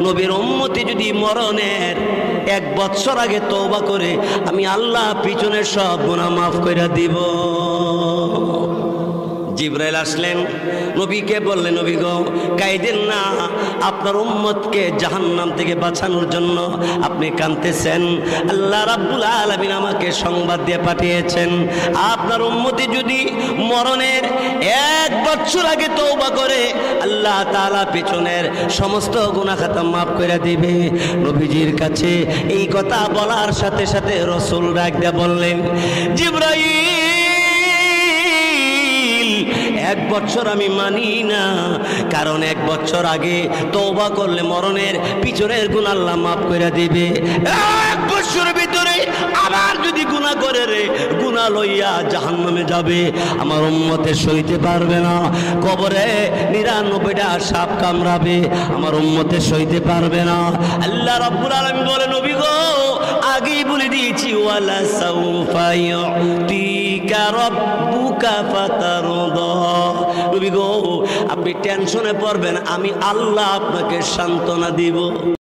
নবীর উম্মতি যদি মরণের 1 বছর আগে তওবা করে, আমি আল্লাহ পিছনের সব গুনাহ মাফ করে দিব। জিবরাইল আসলেন, নবীকে বললেন, নবী গো কাইদেন না, আপনার উম্মতকে জাহান্নাম থেকে বাঁচানোর জন্য আপনি কাঁদতেছেন। আল্লাহ রাব্বুল আলামিন আমাকে সংবাদ দিয়ে পাঠিয়েছেন, আপনার উম্মতি যদি মরণের 1 বছর আগে তওবা করে, আল্লাহ তাআলা পিছনের সমস্ত গুনাহ খাতা মাফ করে দিবে। নবীজির কাছে এই কথা বলার সাথে সাথে রাসূল ডাক দিয়ে বললেন, জিবরাইল 1 বছর আমি মানি না, কারণ 1 বছর আগে তওবা করলে মরণের পিছনের গুনাহ আল্লাহ মাফ করে দিবে। 1 বছরের ভিতরে আবার যদি গুনাহ করে রে, গুনাহ লইয়া জাহান্নামে যাবে, আমার উম্মতে সইতে পারবে না। কবরে 99টা সাপ কামড়াবে, আমার উম্মতে সইতে পারবে না। আল্লাহ রাব্বুল আলামিন বলে, নবী গো আগেই বলে দিয়েছি, ওয়ালা সাউফা ইউতিকা রাব্বুকা ফাতারদা। নবী গো আপনি টেনশনে পড়বেন, আমি আল্লাহ আপনাকে সান্ত্বনা দিব।